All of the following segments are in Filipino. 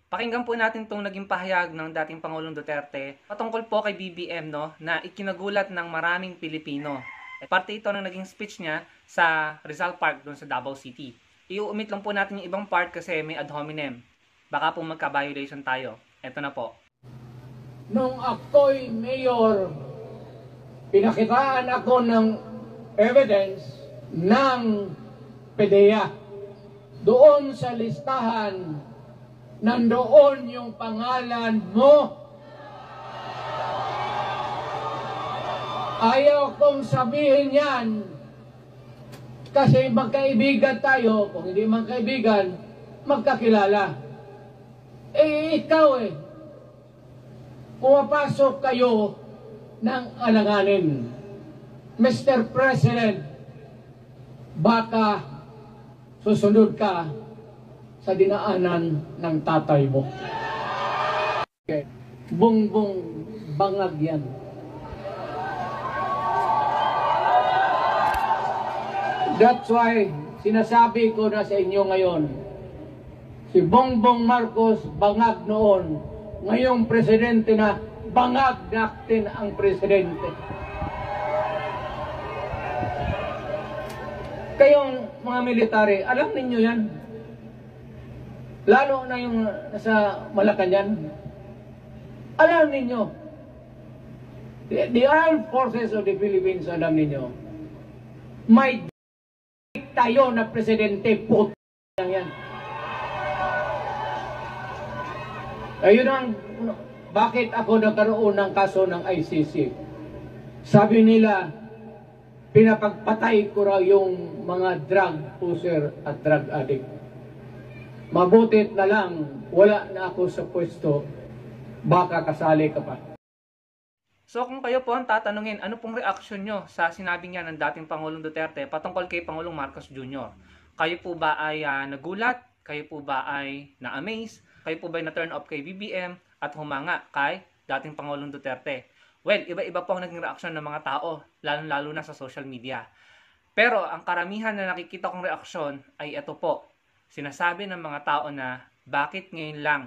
Pakinggan po natin itong naging pahayag ng dating Pangulong Duterte patungkol po kay BBM, no, na ikinagulat ng maraming Pilipino. Parte ito ng naging speech niya sa Rizal Park doon sa Davao City. Iuumit lang po natin yung ibang part kasi may ad hominem. Baka po magka-violation tayo. Ito na po. Nung ako'y mayor, pinakitaan ako ng evidence ng PDEA. Doon sa listahan, nandoon yung pangalan mo. Ayaw kong sabihin yan kasi magkaibigan tayo. Kung hindi magkaibigan, magkakilala. Ikaw pumapasok kayo ng alanganin. Mr. President, baka susunod ka sa dinaanan ng tatay mo. Okay. Bungbong bangag yan. That's why sinasabi ko na sa inyo ngayon, si Bongbong Marcos bangag noon, ngayong presidente na bangag natin ang presidente. Kayong mga military, alam ninyo yan. Lalo na yung nasa Malacanang. Alam ninyo. The Armed Forces of the Philippines, alam ninyo. May tayo na presidente, puto lang yan. Ayun ang, bakit ako nagkaroon ng kaso ng ICC? Sabi nila, pinapagpatay ko raw yung mga drug user at drug addict. Mabutit na lang, wala na ako sa pwesto, baka kasali ka pa. So kung kayo po ang tatanungin, ano pong reaksyon nyo sa sinabi niya ng dating Pangulong Duterte patungkol kay Pangulong Marcos Jr.? Kayo po ba ay nagulat? Kayo po ba ay na-amaze? Kayo po ba ay na-turn off kay BBM at humanga kay dating Pangulong Duterte? Well, iba-iba po ang naging reaksyon ng mga tao, lalo-lalo na sa social media. Pero ang karamihan na nakikita kong reaksyon ay ito po. Sinasabi ng mga tao na bakit ngayon lang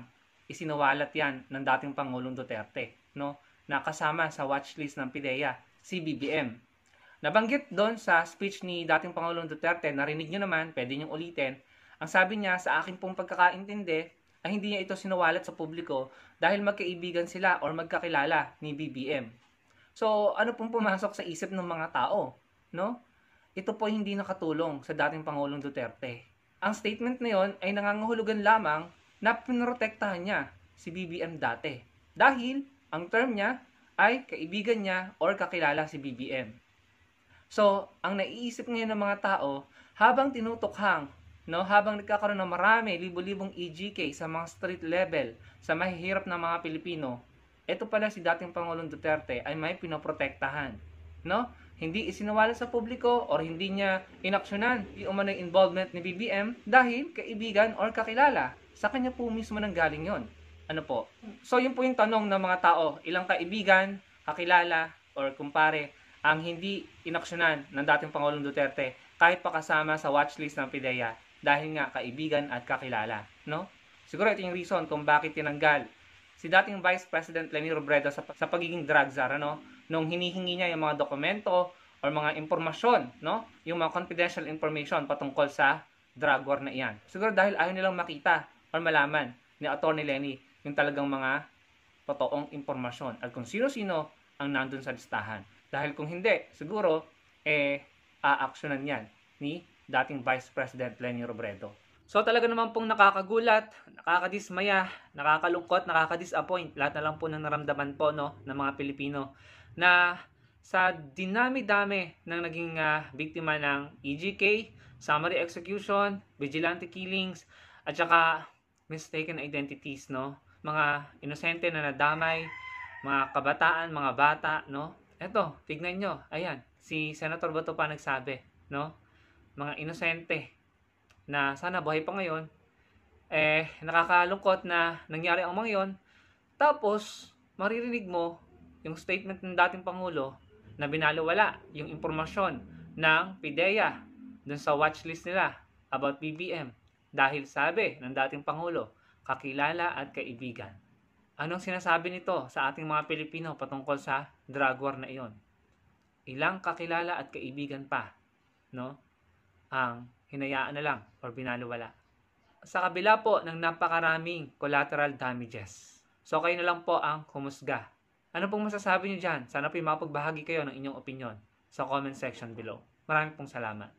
isinawalat yan ng dating Pangulong Duterte, no? Na kasama sa watchlist ng PDEA, si BBM. Nabanggit doon sa speech ni dating Pangulong Duterte, narinig nyo naman, pwede nyo ulitin, ang sabi niya sa akin pong pagkakaintindi ay hindi niya ito sinawalat sa publiko dahil magkaibigan sila or magkakilala ni BBM. So, ano pong pumasok sa isip ng mga tao, no? Ito po hindi nakatulong sa dating Pangulong Duterte. Ang statement na yon ay nangangahulugan lamang na pinrotektahan niya si BBM dati. Dahil ang term niya ay kaibigan niya or kakilala si BBM. So, ang naiisip ngayon ng mga tao, habang tinutukhang, no, habang nagkakaroon ng marami, libo-libong EGK sa mga street level, sa mahihirap na mga Pilipino, ito pala si dating Pangulong Duterte ay may pinoprotektahan. No? Hindi isinawala sa publiko or hindi niya inaksyonan yung umano'y involvement ni BBM dahil kaibigan or kakilala. Sa kanya po mismo nang galing yon. Ano po? So, yun po yung tanong ng mga tao. Ilang kaibigan, kakilala, or kumpare ang hindi inaksyonan ng dating Pangulong Duterte kahit pa kasama sa watchlist ng PDEA dahil nga kaibigan at kakilala. No? Siguro ito yung reason kung bakit tinanggal si dating Vice President Leni Robredo sa pagiging drug czar, no? Nung hinihingi niya yung mga dokumento or mga impormasyon, no? Yung mga confidential information patungkol sa drug war na iyan. Siguro dahil ayaw nilang makita or malaman ni Atty. Leni yung talagang mga totoong impormasyon at kung sino-sino ang nandun sa listahan. Dahil kung hindi, siguro, aaksyonan yan ni dating Vice President Leni Robredo. So talaga naman pong nakakagulat, nakakadismaya, nakakalungkot, nakakadisappoint. Lahat na lang po ng naramdaman po, no, ng mga Pilipino na sa dinami-dami ng naging biktima ng EGK, summary execution, vigilante killings, at saka mistaken identities, no? Mga inosente na nadamay, mga kabataan, mga bata, no? Eto, tignan nyo, ayan, si Senator Bato pa nagsabi, no? Mga inosente na sana buhay pa ngayon, nakakalungkot na nangyari ang mga yon. Tapos, maririnig mo yung statement ng dating Pangulo na binalawala yung impormasyon ng PDEA dun sa watchlist nila about BBM. Dahil sabi ng dating Pangulo, kakilala at kaibigan. Anong sinasabi nito sa ating mga Pilipino patungkol sa drug war na iyon? Ilang kakilala at kaibigan pa, no, ang hinayaan na lang or binaluwala. Sa kabila po ng napakaraming collateral damages. So kayo na lang po ang humusga. Ano pong masasabi niyo dyan? Sana po mapagbahagi kayo ng inyong opinion sa comment section below. Maraming pong salamat.